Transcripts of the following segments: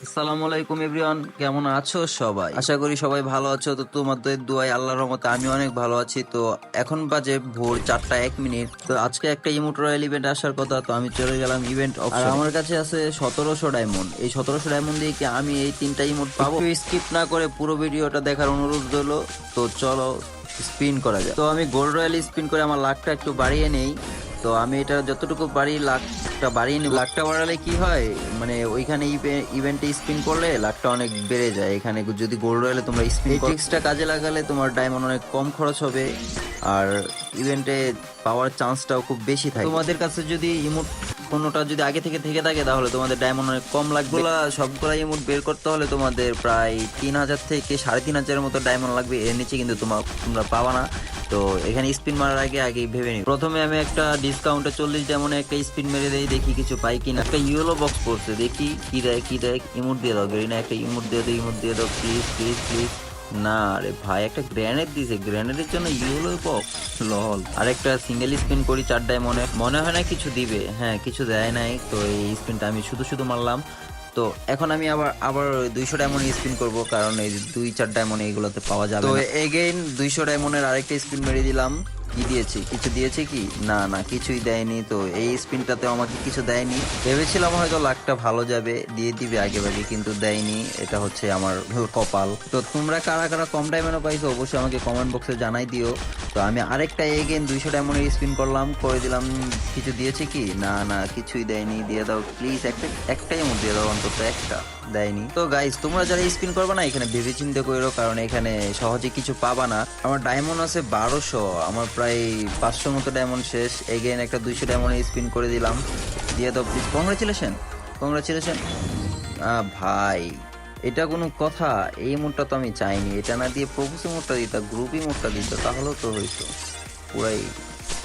আসসালামু আলাইকুম এভরিওয়ান, কেমন আছো সবাই? আশা করি সবাই ভালো আছো। তো তোমাদের দোয়ায় আল্লাহর রহমতে আমি অনেক ভালো আছি। তো এখন বাজে ভোর 4টা 1 মিনিট। তো আজকে একটা ইমোট রয়্যাল ইভেন্ট আসার কথা, তো আমি চলে গেলাম ইভেন্ট অপশন। আর আমার কাছে আছে 1700 ডায়মন্ড। এই 1700 ডায়মন্ড দিয়ে কি আমি এই 3টা ইমোট পাবো? স্কিপ না করে পুরো ভিডিওটা দেখার অনুরোধ রইলো। তো চলো স্পিন করা যায়। তো আমি গোল্ড রয়্যাল স্পিন করে আমার লাকটা একটু বাড়িয়ে নেই। তো আমি এটা যতটুকু পারি লাখটা বাড়িয়ে নিব। লাখটা বাড়ালে কি হয়, মানে ওইখানে ইভেন্টে স্পিন করলে লাখটা অনেক বেড়ে যায়। এখানে যদি গোল্ড রয়্যালে তোমরা স্পিন ট্রিক্সটা কাজে লাগালে তোমার ডায়মন্ড অনেক কম খরচ হবে, আর ইভেন্টে পাওয়ার চান্সটাও খুব বেশি থাকে। তোমাদের কাছে যদি ইমোট কোনোটা যদি আগে থেকে থেকে থাকে তাহলে তোমাদের ডায়মন্ড অনেক কম লাগবে। সবগুলা ইমোট বের করতে হলে তোমাদের প্রায় 3000 থেকে 3500 মতো ডায়মন্ড লাগবে। এর নিচে কিন্তু তোমরা পাবা না। তো এখানে স্পিন মারার আগেই ভেবে নিই। প্রথমে আমি একটা ডিসকাউন্টে 40 ডায়মন্ডে একটা স্পিন মেরে দেই, দেখি কিছু পাই কিনা। একটা ইয়েলো বক্স পড়ছে, দেখি কি দেয়। ইমোট দিয়ে দাও গেরিনা, একটা ইমোট দিয়ে দাও প্লিজ প্লিজ প্লিজ। না রে ভাই, একটা গ্রেনেড দিছে, গ্রেনেডের জন্য ইয়েলো বক্স, লল। আর একটা সিঙ্গেল স্পিন করি 4 ডায়মন্ডে, মনে হয় না কিছু দিবে। হ্যাঁ, কিছু দেয় নাই। তো এই স্পিনটা আমি শুধু মারলাম। তো এখন আমি আবার 200 ডায়মন্ড স্পিন করব, কারণ এই 2-4 ডায়মন্ড এইগুলোতে পাওয়া যাবে। তো এগেইন 200 ডায়মন্ডের আরেকটা স্পিন মেরে দিলাম। কি দিয়েছে? কিছু দিয়েছে কি? না না, কিছুই দেয়নি। তো এই স্পিনটাতে আমাকে কিছু দেয়নি। ভেবেছিলাম হয়তো লাকটা ভালো যাবে, দিয়ে দিবে আগে ভাগে, কিন্তু দেয়নি। এটা হচ্ছে আমার কপাল। তো তোমরা কারা কারা কম ডায়মন্ড পাইছো অবশ্যই আমাকে কমেন্ট বক্সে জানাই দিও। তো আমি আরেকটা এগেইন 200 ডায়মন্ডের স্পিন করে দিলাম। কিছু দিয়েছে কি? না না, কিছুই দেয়নি। দিয়ে দাও প্লিজ, একটাই মধ্যে দিয়ে দাও, অন্তত একটা। দেয়নি। তো গাইস, তোমরা যারা স্পিন করবে না এখানে ভেবে চিন্তে করো, কারণ এখানে সহজে কিছু পাবা না। আমার ডায়মন্ড আছে 1200, আমার প্রায় 500 মতো ডায়মন্ড শেষ। এগেইন একটা 200 ডায়মন্ড স্পিন করে দিলাম। দিয়ে দাও প্লিজ। কংগ্রাচুলেশন। ভাই, এটা কোনো কথা? এই মোডটা তো আমি চাইনি। এটা না দিয়ে প্রফেসর মোডটা দিত, গ্রুপই মোডটা দিত, তাহলেও তো হইতো। পুরাই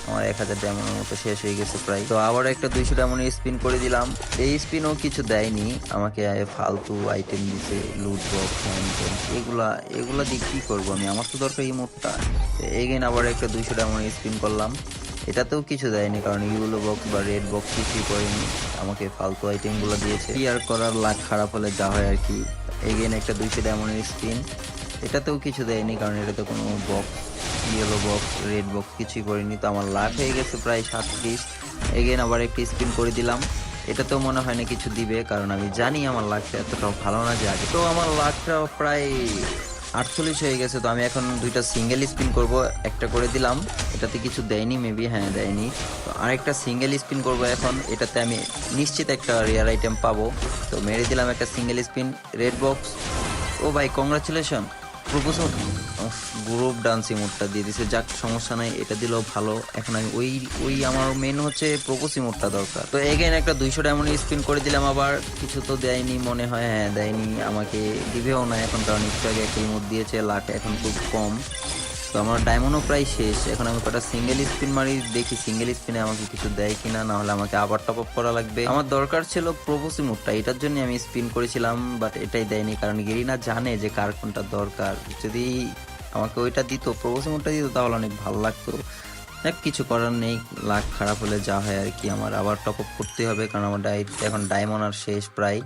আমার 1000 ডায়মন্ডের মতো শেষ হয়ে গেছে প্রায়। তো আবার একটা 200 ডায়মন্ড স্পিন করে দিলাম। এই স্পিনও কিছু দেয়নি আমাকে, ফালতু আইটেম দিছে, লুট বক্স, এগুলা দিয়ে কি করবো আমি? আমার তো দরকার এই মোডটা। এগেন আবার একটা 200 ডায়মন্ড স্পিন করলাম। এটাতেও কিছু দেয়নি, কারণ ইউলো বক্স বা রেড বক্স কিছুই করেনি। আমাকে ফালতু আইটেম গুলো দিয়েছে। কি আর করার, লাখ খারাপ হলে যা হয় আর কি। এগেন একটা 200 ডায়মন্ডের স্পিন। এটাতেও কিছু দেয়নি, কারণ এটাতে কোনো box, yellow box, red box কিছুই করিনি। তো আমার লাখ হয়ে গেছে প্রায় 37। এগেন আবার একটা স্পিন করে দিলাম। এটাতেও মনে হয় না কিছু দিবে, কারণ আমি জানি আমার লাখটা এতটাও ভালো না যে আগে। তো আমার লাখটা প্রায় 48 হয়ে গেছে। তো আমি এখন 2টা সিঙ্গেল স্পিন করব। একটা করে দিলাম, এটাতে কিছু দেয়নি মেবি, হ্যাঁ দেয়নি। তো আরেকটা সিঙ্গেল স্পিন করব এখন, এটাতে আমি নিশ্চিত একটা রেয়ার আইটেম পাবো। তো মেরে দিলাম একটা সিঙ্গেল স্পিন, রেড বক্স। ও ভাই, কংগ্রাচুলেশন। প্রপোজাল গ্রুপ ডান্সিং মোডটা দিয়ে দিছে, যাক সমস্যা নাই, এটা দিলেও ভালো। এখন আমি ওই আমার মেন হচ্ছে প্রপোসি মোডটা দরকার। তো এগেন একটা 200 ডায়মন্ড স্পিন করে দিলাম। আবার কিছু তো দেয়নি মনে হয়, হ্যাঁ দেয়নি, আমাকে দিবেও না এখন, কারণ একটু আগে একটা ইমোট দিয়েছে। লাখ এখন খুব কম। তো আমার ডায়মন্ডও প্রায় শেষ। এখন আমি কটা সিঙ্গেল স্পিন মারি, দেখি সিঙ্গেল স্পিনে আমাকে কিছু দেয় কিনা, না হলে আমাকে আবার টপ আপ করা লাগবে। আমার দরকার ছিল প্রপোসি মোডটা, এটার জন্য আমি স্পিন করেছিলাম, বাট এটাই দেয়নি, কারণ গেরিনা জানে যে কার কোনটা দরকার। যদি আমাকে ওইটা দিত, প্রপোসি মোডটা দিত, তাহলে অনেক ভালো লাগতো। দেখ, কিছু করার নেই, লাখ খারাপ হলে যা হয় আর কি। আমার আবার টপ আপ করতে হবে, কারণ আমার এখন ডায়মন্ড আর শেষ প্রায়।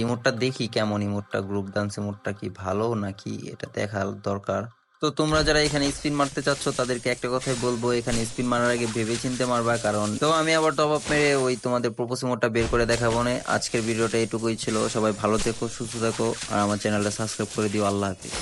ইমোটটা দেখি কেমন, ইমোটটা গ্রুপ ডান্স ইমোটটা কি ভালো নাকি, এটা দেখার দরকার। তো তোমরা যারা এখানে স্পিন মারতে চাচ্ছ তাদেরকে একটা কথাই বলবো, এখানে স্পিন মারার আগে ভেবে চিন্তে মারবা, কারণ তো আমি আবার টপ আপ মেরে ওই তোমাদের প্রপোজ মোডটা বের করে দেখাবো না। আজকের ভিডিওটা এটুকুই ছিল। সবাই ভালো থেকো, সুস্থ থেকো, আর আমার চ্যানেলটা সাবস্ক্রাইব করে দিও। আল্লাহ হাফিজ।